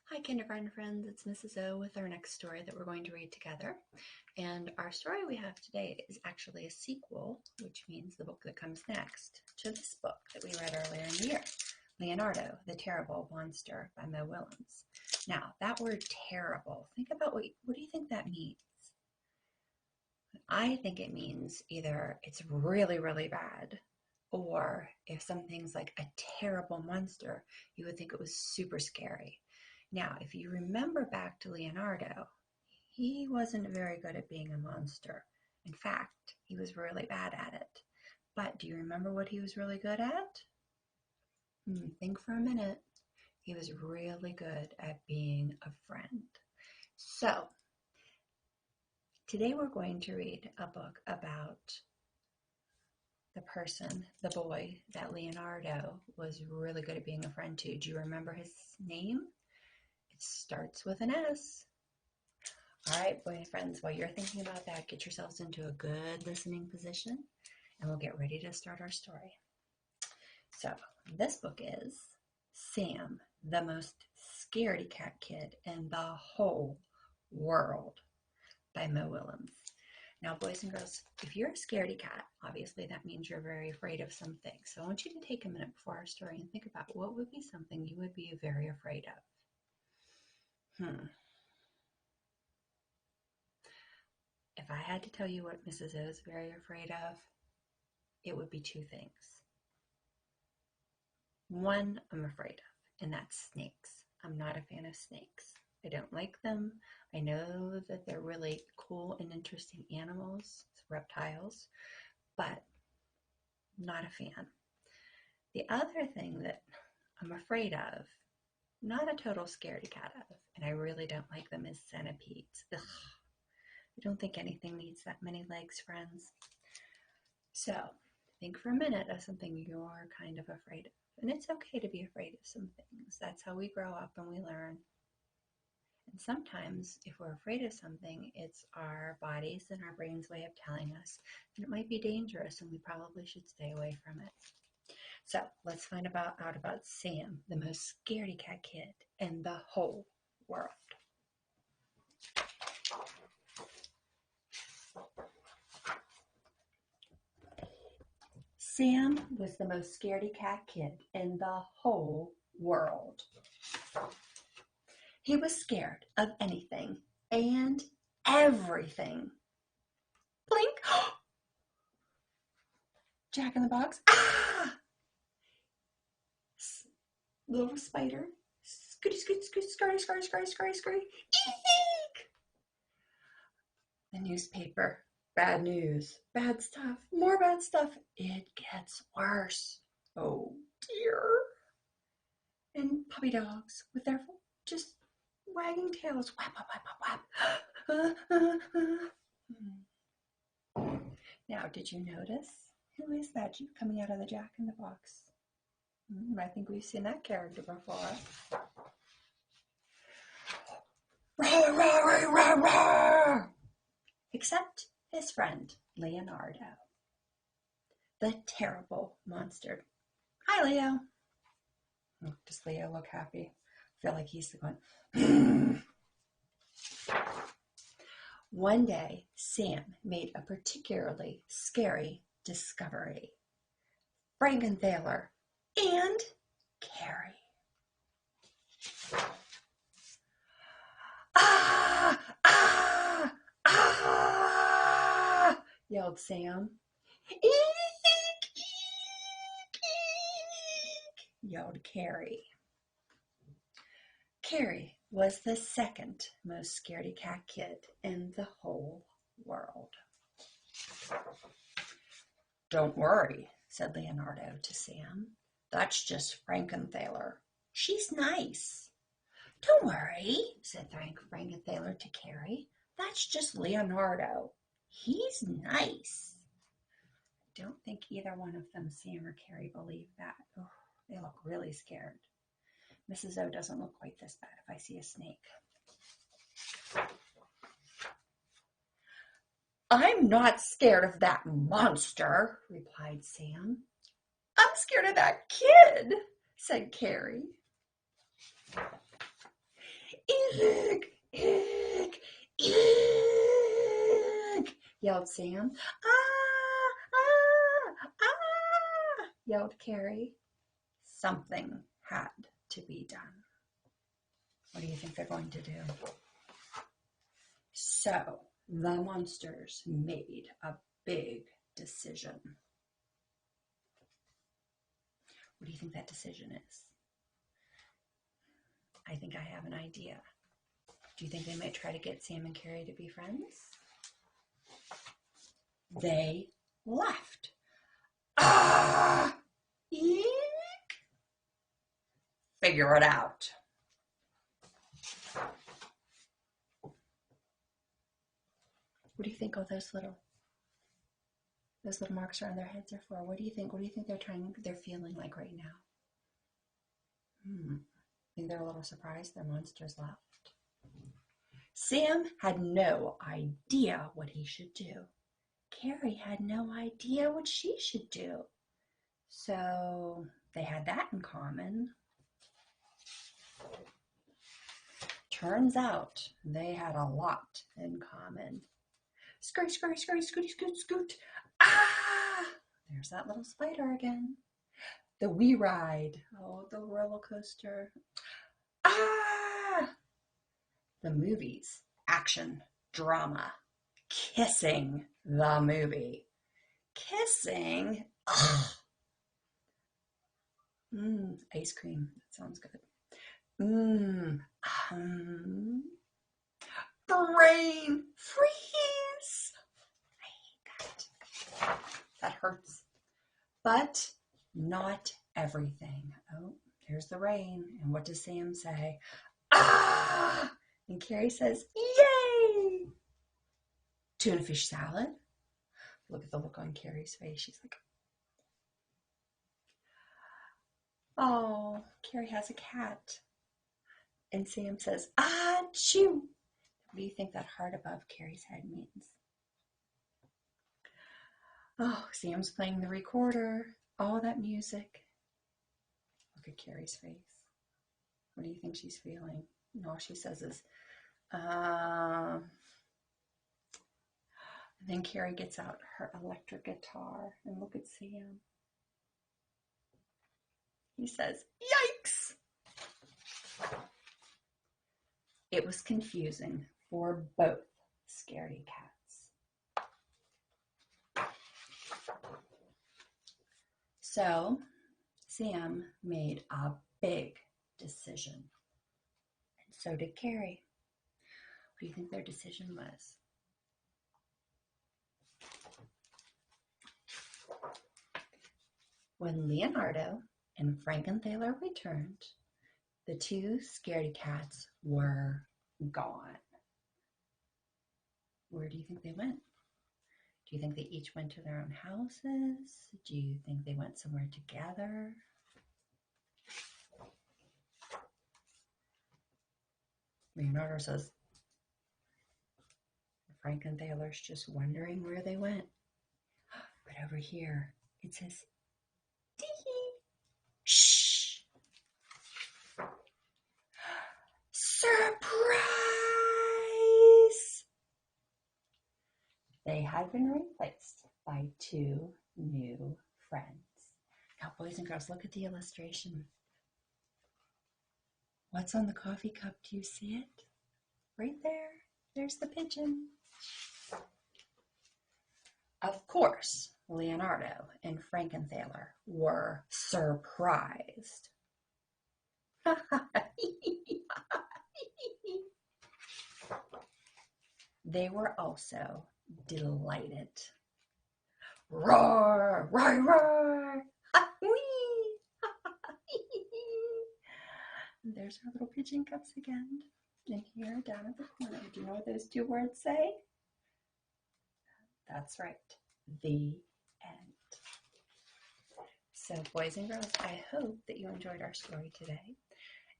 Hi, kindergarten friends. It's Mrs. O with our next story that we're going to read together. And our story we have today is actually a sequel, which means the book that comes next to this book that we read earlier in the year, Leonardo, the Terrible Monster by Willems. Now, that word terrible, think about what do you think that means? I think it means either it's really, really bad, or if something's like a terrible monster, you would think it was super scary. Now, if you remember back to Leonardo, he wasn't very good at being a monster. In fact, he was really bad at it. But do you remember what he was really good at? Think for a minute. He was really good at being a friend. So, today we're going to read a book about the person, the boy that Leonardo was really good at being a friend to. Do you remember his name? It starts with an S. All right, boy friends, while you're thinking about that, get yourselves into a good listening position and we'll get ready to start our story. So, this book is Sam, the most scaredy cat kid in the whole world by Willems. Now, boys and girls, if you're a scaredy cat, obviously that means you're very afraid of something. So I want you to take a minute before our story and think about what would be something you would be very afraid of. If I had to tell you what Mrs. O is very afraid of, it would be two things. One, I'm afraid of, and that's snakes. I'm not a fan of snakes. I don't like them. I know that they're really cool and interesting animals, reptiles, but not a fan. The other thing that I'm afraid of, not a total scaredy cat of, and I really don't like them, is centipedes. Ugh. I don't think anything needs that many legs, friends. So, think for a minute of something you're kind of afraid of. And it's okay to be afraid of some things. That's how we grow up and we learn. And sometimes, if we're afraid of something, it's our bodies and our brain's way of telling us that it might be dangerous and we probably should stay away from it. So, let's find out about Sam, the most scaredy cat kid in the whole world. Sam was the most scaredy cat kid in the whole world. He was scared of anything and everything. Blink! Jack in the Box. Ah! Little spider. Scooty, scoot, scoot, scurry, scurry, scurry, scurry, scurry. Eek! The newspaper. Bad news. Bad stuff. More bad stuff. It gets worse. Oh dear. And puppy dogs with their just wagging tails. Whap, whap, whap, whap, whap. Now, did you notice? Who is that coming out of the Jack in the Box? I think we've seen that character before. Rah, rah, rah, rah, rah. Except his friend, Leonardo, the terrible monster. Hi, Leo. Does Leo look happy? I feel like he's the one. One day, Sam made a particularly scary discovery. Frankenthaler and Carrie. Ah! Ah! Ah! Yelled Sam. Eek! Eek! Eek! Yelled Carrie. Carrie was the second most scaredy cat kid in the whole world. Don't worry, said Leonardo to Sam. That's just Frankenthaler. She's nice. Don't worry, said Frankenthaler to Carrie. That's just Leonardo. He's nice. I don't think either one of them, Sam or Carrie, believe that. Oh, they look really scared. Mrs. O doesn't look quite this bad if I see a snake. I'm not scared of that monster, replied Sam. I'm scared of that kid, said Carrie. Eek, eek, eek, yelled Sam. Ah, ah, ah, yelled Carrie. Something had to be done. What do you think they're going to do? So the monsters made a big decision. What do you think that decision is? I think I have an idea. Do you think they might try to get Sam and Carrie to be friends? They left. Ah! Eek! Figure it out. What do you think all those little marks around their heads are for? What do you think? What do you think they're feeling like right now? I think they're a little surprised their monsters left. Sam had no idea what he should do. Carrie had no idea what she should do. So they had that in common. Turns out they had a lot in common. Scurry, scurry, scurry, scooty, scoot, scoot. Ah! There's that little spider again. The wee ride. Oh, the roller coaster. Ah! The movies. Action. Drama. Kissing. The movie. Kissing. Ugh. Ice cream. That sounds good. Brain freeze. I hate that. That hurts. But not everything. Oh, there's the rain. And what does Sam say? Ah! And Carrie says, yay! Tuna fish salad. Look at the look on Carrie's face. She's like, oh, Carrie has a cat. And Sam says, achoo. What do you think that heart above Carrie's head means? Oh, Sam's playing the recorder. All that music. Look at Carrie's face. What do you think she's feeling? And all she says is, And then Carrie gets out her electric guitar and look at Sam. He says, yikes! It was confusing for both scaredy cats. So Sam made a big decision, and so did Carrie. What do you think their decision was? When Leonardo and Frankenthaler returned, the two scaredy cats were gone. Where do you think they went? Do you think they each went to their own houses? Do you think they went somewhere together? Leonardo says, Frankenthaler's just wondering where they went. But over here, it says, tee-hee. Shh! Surprise! They had been replaced by two new friends. Now, boys and girls, look at the illustration. What's on the coffee cup? Do you see it? Right there. There's the pigeon. Of course, Leonardo and Frankenthaler were surprised. They were also delighted. Roar, roar, roar. There's our little pigeon cups again. And here down at the corner, do you know what those two words say? That's right, the end. So boys and girls, I hope that you enjoyed our story today.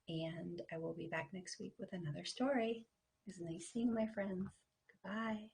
And I will be back next week with another story. It was nice seeing my friends. Goodbye.